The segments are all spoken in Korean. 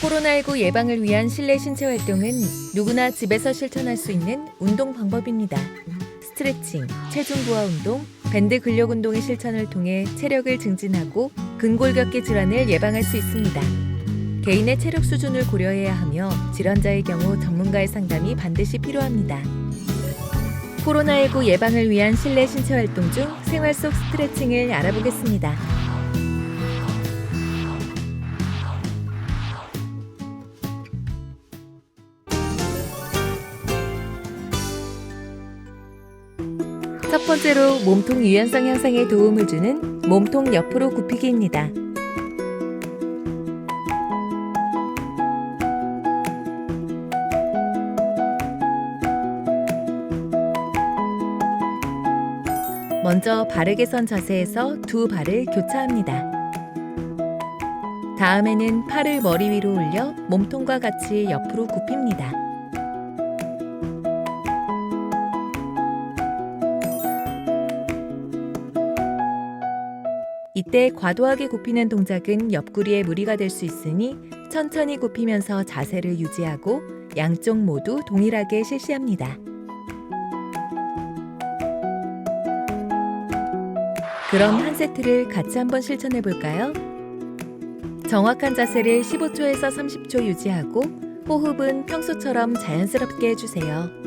코로나19 예방을 위한 실내 신체 활동은 누구나 집에서 실천할 수 있는 운동 방법입니다. 스트레칭, 체중 부하 운동, 밴드 근력 운동의 실천을 통해 체력을 증진하고 근골격계 질환을 예방할 수 있습니다. 개인의 체력 수준을 고려해야 하며 질환자의 경우 전문가의 상담이 반드시 필요합니다. 코로나19 예방을 위한 실내 신체 활동 중 생활 속 스트레칭을 알아보겠습니다. 첫 번째로 몸통 유연성 향상에 도움을 주는 몸통 옆으로 굽히기입니다. 먼저 바르게 선 자세에서 두 발을 교차합니다. 다음에는 팔을 머리 위로 올려 몸통과 같이 옆으로 굽힙니다. 이때 과도하게 굽히는 동작은 옆구리에 무리가 될 수 있으니 천천히 굽히면서 자세를 유지하고 양쪽 모두 동일하게 실시합니다. 그럼 한 세트를 같이 한번 실천해 볼까요? 정확한 자세를 15초에서 30초 유지하고 호흡은 평소처럼 자연스럽게 해주세요.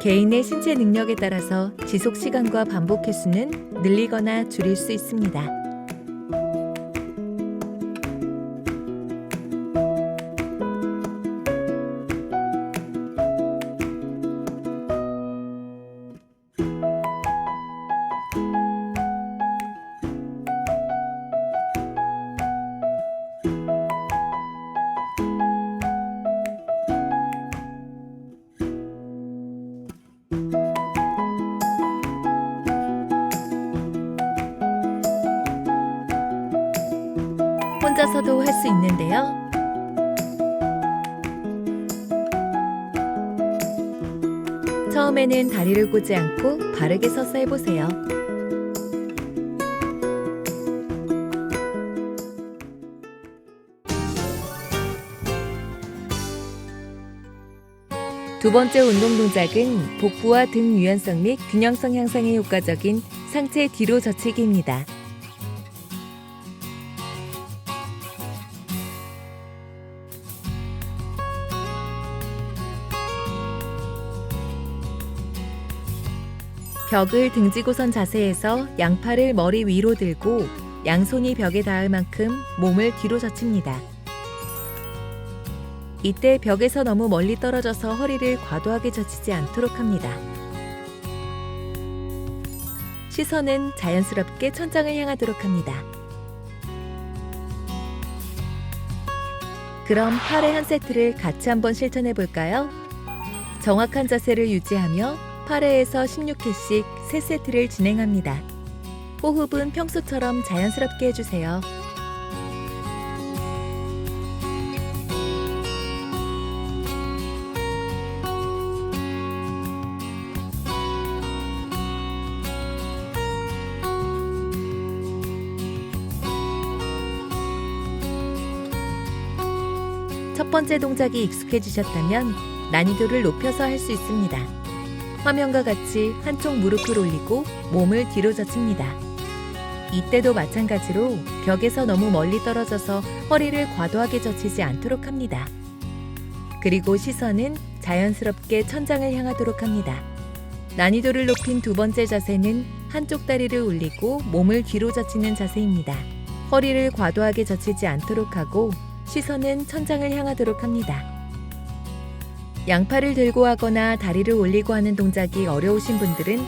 개인의 신체 능력에 따라서 지속 시간과 반복 횟수는 늘리거나 줄일 수 있습니다. 혼자서도 할 수 있는데요. 처음에는 다리를 꼬지 않고 바르게 서서 해보세요. 두 번째 운동 동작은 복부와 등 유연성 및 균형성 향상에 효과적인 상체 뒤로 젖히기입니다. 벽을 등지고 선 자세에서 양팔을 머리 위로 들고 양손이 벽에 닿을 만큼 몸을 뒤로 젖힙니다. 이때 벽에서 너무 멀리 떨어져서 허리를 과도하게 젖히지 않도록 합니다. 시선은 자연스럽게 천장을 향하도록 합니다. 그럼 8회 한 세트를 같이 한번 실천해 볼까요? 정확한 자세를 유지하며 8회에서 16회씩 3세트를 진행합니다. 호흡은 평소처럼 자연스럽게 해주세요. 첫 번째 동작이 익숙해지셨다면 난이도를 높여서 할 수 있습니다. 화면과 같이 한쪽 무릎을 올리고 몸을 뒤로 젖힙니다. 이때도 마찬가지로 벽에서 너무 멀리 떨어져서 허리를 과도하게 젖히지 않도록 합니다. 그리고 시선은 자연스럽게 천장을 향하도록 합니다. 난이도를 높인 두 번째 자세는 한쪽 다리를 올리고 몸을 뒤로 젖히는 자세입니다. 허리를 과도하게 젖히지 않도록 하고 시선은 천장을 향하도록 합니다. 양팔을 들고 하거나 다리를 올리고 하는 동작이 어려우신 분들은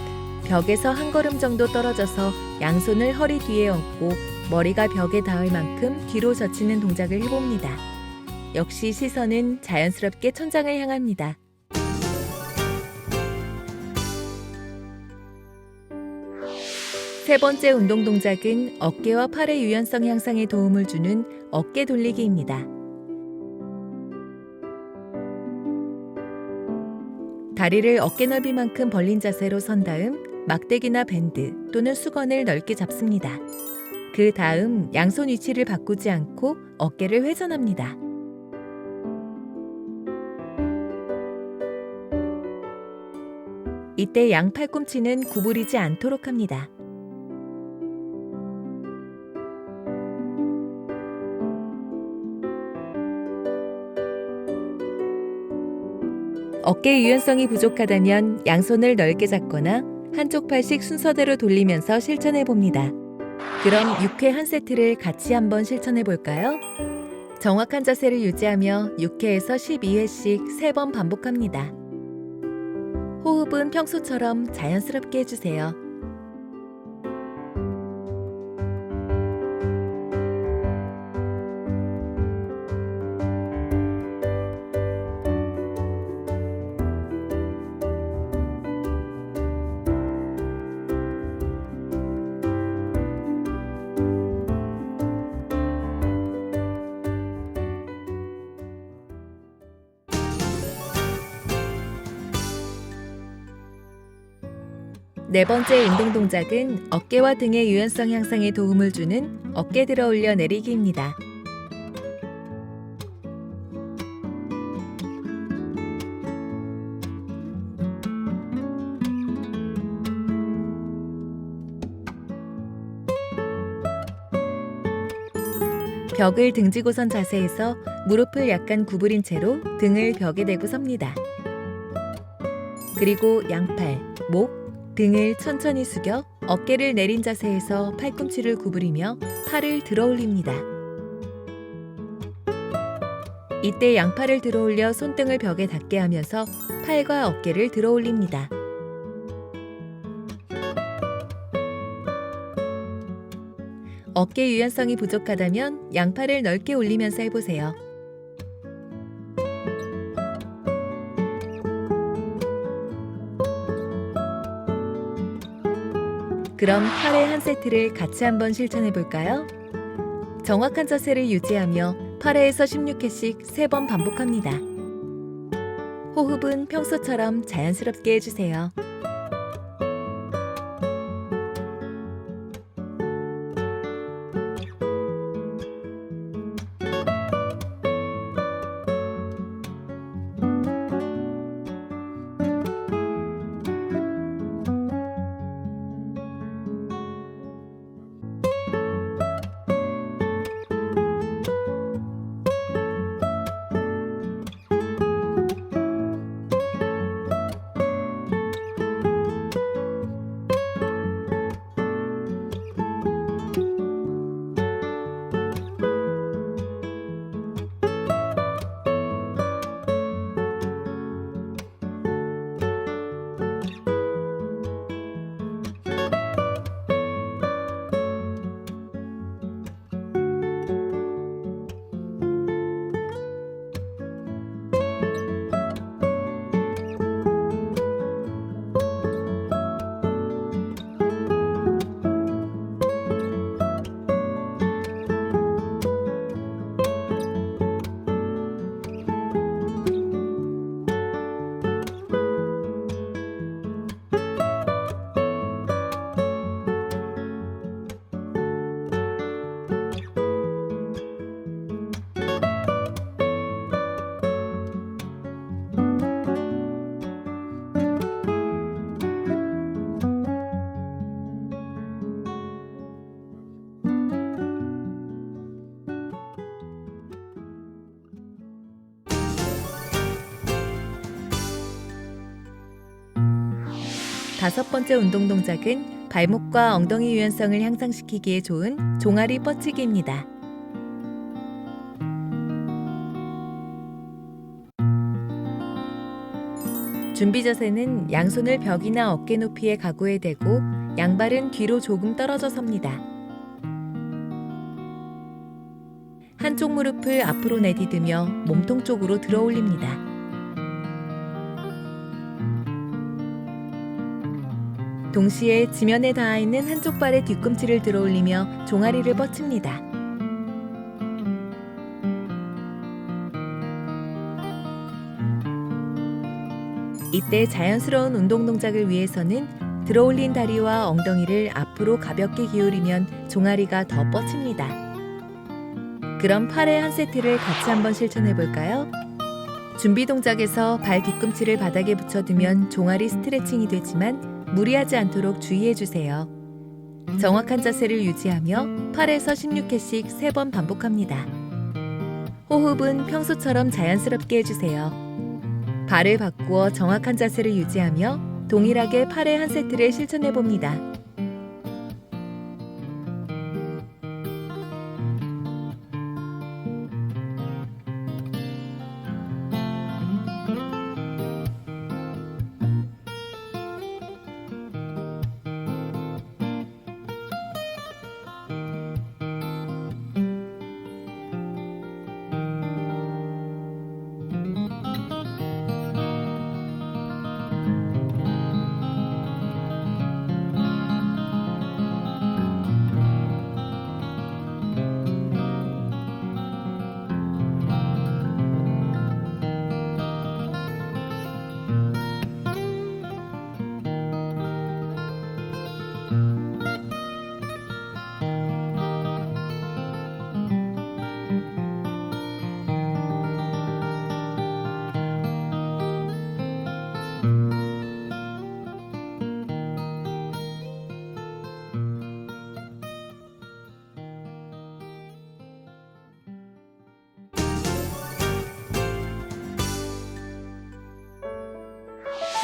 벽에서 한 걸음 정도 떨어져서 양손을 허리 뒤에 얹고 머리가 벽에 닿을 만큼 뒤로 젖히는 동작을 해봅니다. 역시 시선은 자연스럽게 천장을 향합니다. 세 번째 운동 동작은 어깨와 팔의 유연성 향상에 도움을 주는 어깨 돌리기입니다. 다리를 어깨 넓이만큼 벌린 자세로 선 다음 막대기나 밴드 또는 수건을 넓게 잡습니다. 그 다음 양손 위치를 바꾸지 않고 어깨를 회전합니다. 이때 양 팔꿈치는 구부리지 않도록 합니다. 어깨 유연성이 부족하다면 양손을 넓게 잡거나 한쪽 팔씩 순서대로 돌리면서 실천해 봅니다. 그럼 6회 한 세트를 같이 한번 실천해 볼까요? 정확한 자세를 유지하며 6회에서 12회씩 3번 반복합니다. 호흡은 평소처럼 자연스럽게 해주세요. 네 번째 운동 동작은 어깨와 등의 유연성 향상에 도움을 주는 어깨 들어 올려 내리기입니다. 벽을 등지고 선 자세에서 무릎을 약간 구부린 채로 등을 벽에 대고 섭니다. 그리고 양팔, 목, 등을 천천히 숙여 어깨를 내린 자세에서 팔꿈치를 구부리며 팔을 들어 올립니다. 이때 양팔을 들어 올려 손등을 벽에 닿게 하면서 팔과 어깨를 들어 올립니다. 어깨 유연성이 부족하다면 양팔을 넓게 올리면서 해보세요. 그럼 8회 한 세트를 같이 한번 실천해 볼까요? 정확한 자세를 유지하며 8회에서 16회씩 3번 반복합니다. 호흡은 평소처럼 자연스럽게 해주세요. 다섯 번째 운동 동작은 발목과 엉덩이 유연성을 향상시키기에 좋은 종아리 뻗치기입니다. 준비 자세는 양손을 벽이나 어깨 높이에 가구에 대고 양발은 뒤로 조금 떨어져 섭니다. 한쪽 무릎을 앞으로 내디디며 몸통 쪽으로 들어 올립니다. 동시에 지면에 닿아 있는 한쪽 발의 뒤꿈치를 들어 올리며 종아리를 뻗칩니다. 이때 자연스러운 운동 동작을 위해서는 들어 올린 다리와 엉덩이를 앞으로 가볍게 기울이면 종아리가 더 뻗칩니다. 그럼 8회 한 세트를 같이 한번 실천해 볼까요? 준비 동작에서 발 뒤꿈치를 바닥에 붙여두면 종아리 스트레칭이 되지만 무리하지 않도록 주의해 주세요. 정확한 자세를 유지하며 8에서 16회씩 3번 반복합니다. 호흡은 평소처럼 자연스럽게 해주세요. 발을 바꾸어 정확한 자세를 유지하며 동일하게 8회 한 세트를 실천해 봅니다.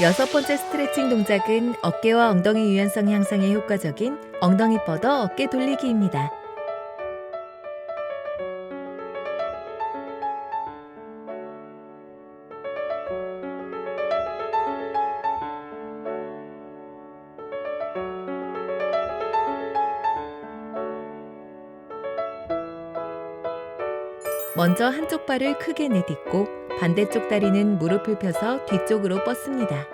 여섯 번째 스트레칭 동작은 어깨와 엉덩이 유연성 향상에 효과적인 엉덩이 뻗어 어깨 돌리기입니다. 먼저 한쪽 발을 크게 내딛고 반대쪽 다리는 무릎을 펴서 뒤쪽으로 뻗습니다.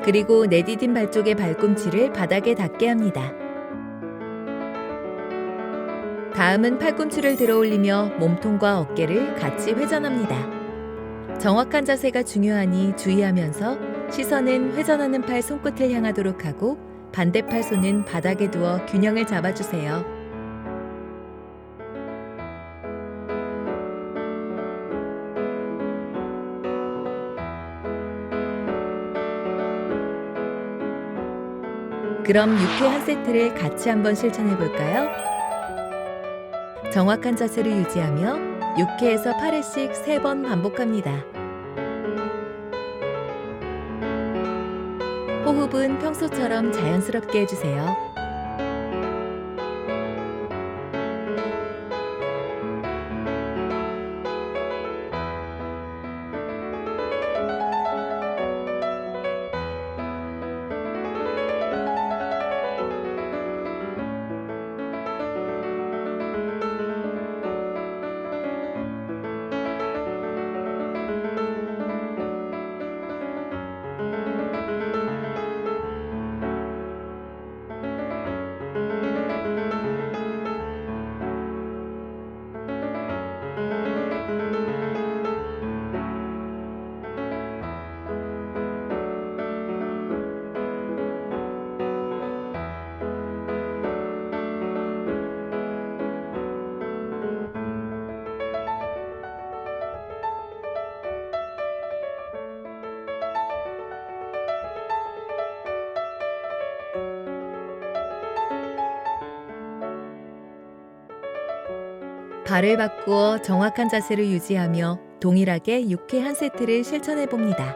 그리고 내디딘 발 쪽의 발꿈치를 바닥에 닿게 합니다. 다음은 팔꿈치를 들어 올리며 몸통과 어깨를 같이 회전합니다. 정확한 자세가 중요하니 주의하면서 시선은 회전하는 팔 손끝을 향하도록 하고 반대팔 손은 바닥에 두어 균형을 잡아주세요. 그럼 6회 한 세트를 같이 한번 실천해 볼까요? 정확한 자세를 유지하며 6회에서 8회씩 3번 반복합니다. 호흡은 평소처럼 자연스럽게 해주세요. 발을 바꾸어 정확한 자세를 유지하며 동일하게 6회 한 세트를 실천해 봅니다.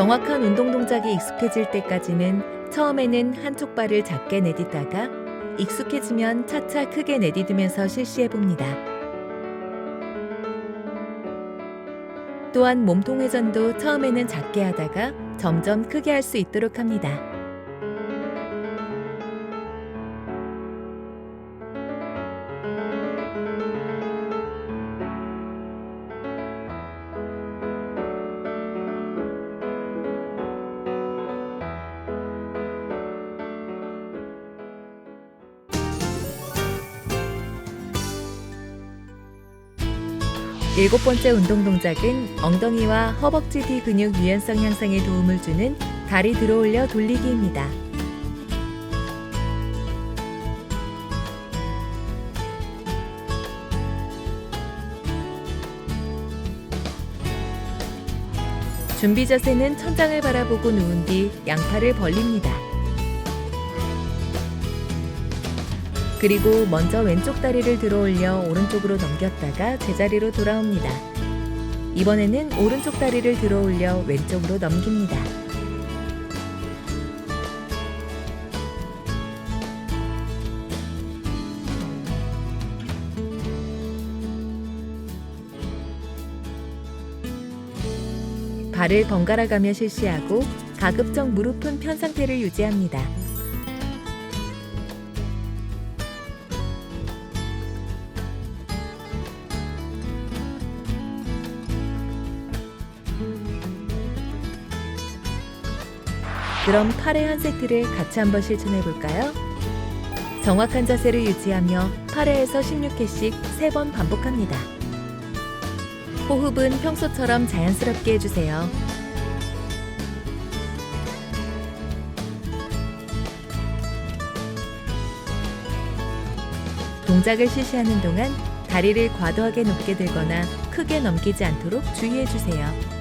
정확한 운동 동작이 익숙해질 때까지는 처음에는 한쪽 발을 작게 내딛다가 익숙해지면 차차 크게 내딛으면서 실시해 봅니다. 또한 몸통 회전도 처음에는 작게 하다가 점점 크게 할 수 있도록 합니다. 일곱 번째 운동 동작은 엉덩이와 허벅지 뒤 근육 유연성 향상에 도움을 주는 다리 들어올려 돌리기입니다. 준비 자세는 천장을 바라보고 누운 뒤 양팔을 벌립니다. 그리고 먼저 왼쪽 다리를 들어올려 오른쪽으로 넘겼다가 제자리로 돌아옵니다. 이번에는 오른쪽 다리를 들어올려 왼쪽으로 넘깁니다. 발을 번갈아 가며 실시하고 가급적 무릎은 편 상태를 유지합니다. 그럼 8회 한 세트를 같이 한번 실천해 볼까요? 정확한 자세를 유지하며 8회에서 16회씩 3번 반복합니다. 호흡은 평소처럼 자연스럽게 해주세요. 동작을 실시하는 동안 다리를 과도하게 높게 들거나 크게 넘기지 않도록 주의해 주세요.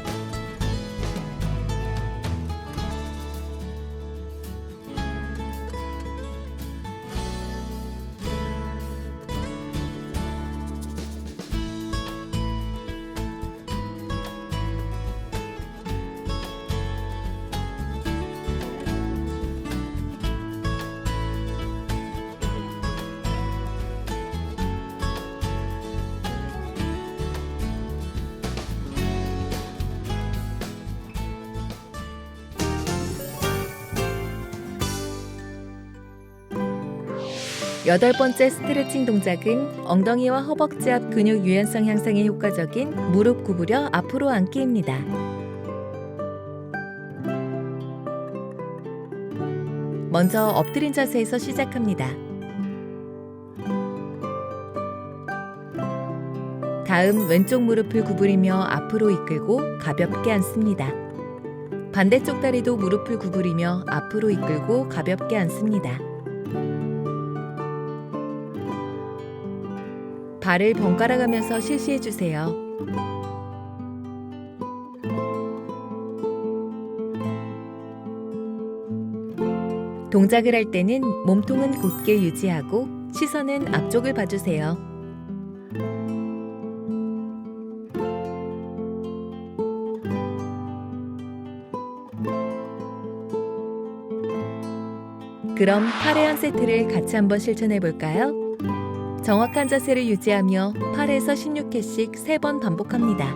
여덟 번째 스트레칭 동작은 엉덩이와 허벅지 앞 근육 유연성 향상에 효과적인 무릎 구부려 앞으로 앉기입니다. 먼저 엎드린 자세에서 시작합니다. 다음 왼쪽 무릎을 구부리며 앞으로 이끌고 가볍게 앉습니다. 반대쪽 다리도 무릎을 구부리며 앞으로 이끌고 가볍게 앉습니다. 발을 번갈아 가면서 실시해 주세요. 동작을 할 때는 몸통은 곧게 유지하고 시선은 앞쪽을 봐주세요. 그럼 8회 한 세트를 같이 한번 실천해 볼까요? 정확한 자세를 유지하며 8에서 16회씩 3번 반복합니다.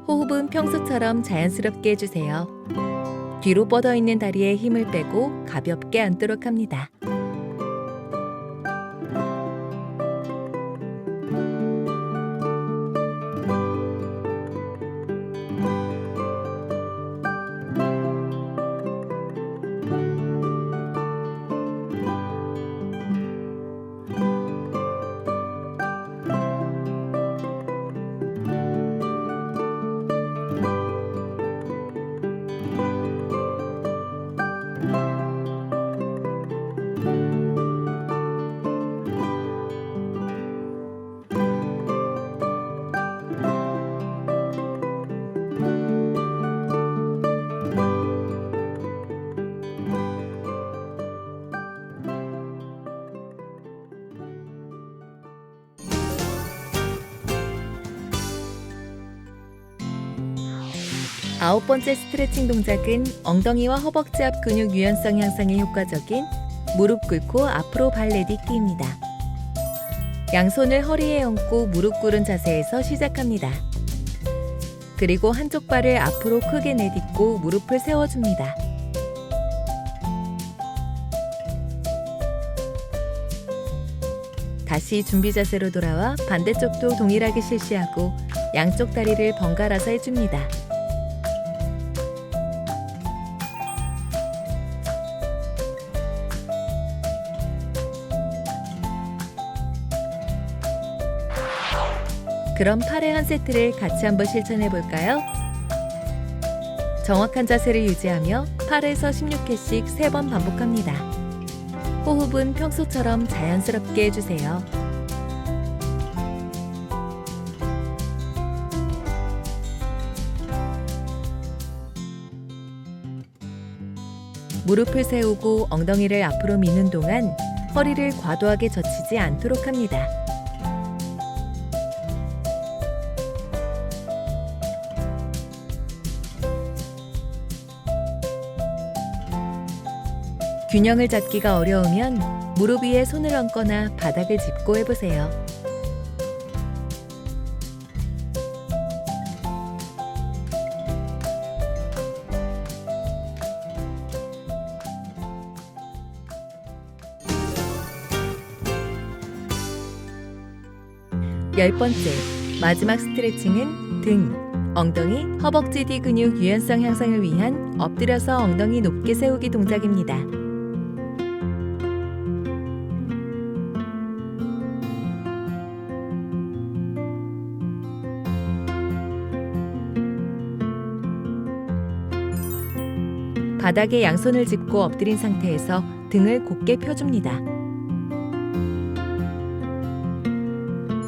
호흡은 평소처럼 자연스럽게 해주세요. 뒤로 뻗어 있는 다리에 힘을 빼고 가볍게 앉도록 합니다. 9번째 스트레칭 동작은 엉덩이와 허벅지 앞 근육 유연성 향상에 효과적인 무릎 꿇고 앞으로 발 내딛기입니다. 양손을 허리에 얹고 무릎 꿇은 자세에서 시작합니다. 그리고 한쪽 발을 앞으로 크게 내딛고 무릎을 세워줍니다. 다시 준비 자세로 돌아와 반대쪽도 동일하게 실시하고 양쪽 다리를 번갈아서 해줍니다. 그럼 팔의 한 세트를 같이 한번 실천해 볼까요? 정확한 자세를 유지하며 8에서 16회씩 3번 반복합니다. 호흡은 평소처럼 자연스럽게 해주세요. 무릎을 세우고 엉덩이를 앞으로 미는 동안 허리를 과도하게 젖히지 않도록 합니다. 균형을 잡기가 어려우면 무릎 위에 손을 얹거나 바닥을 짚고 해보세요. 열 번째, 마지막 스트레칭은 등, 엉덩이, 허벅지 뒤 근육 유연성 향상을 위한 엎드려서 엉덩이 높게 세우기 동작입니다. 바닥에 양손을 짚고 엎드린 상태에서 등을 곧게 펴줍니다.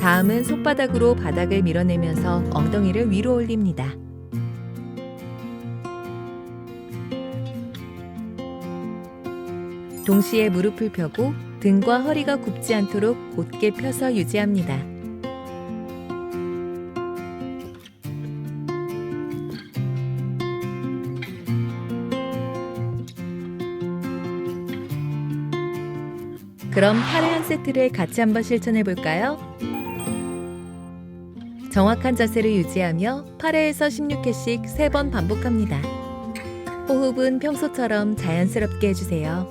다음은 손바닥으로 바닥을 밀어내면서 엉덩이를 위로 올립니다. 동시에 무릎을 펴고 등과 허리가 굽지 않도록 곧게 펴서 유지합니다. 그럼 팔의 한 세트를 같이 한번 실천해 볼까요? 정확한 자세를 유지하며 8회에서 16회씩 3번 반복합니다. 호흡은 평소처럼 자연스럽게 해주세요.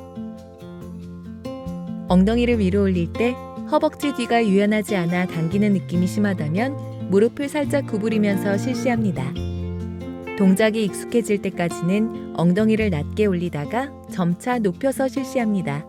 엉덩이를 위로 올릴 때 허벅지 뒤가 유연하지 않아 당기는 느낌이 심하다면 무릎을 살짝 구부리면서 실시합니다. 동작이 익숙해질 때까지는 엉덩이를 낮게 올리다가 점차 높여서 실시합니다.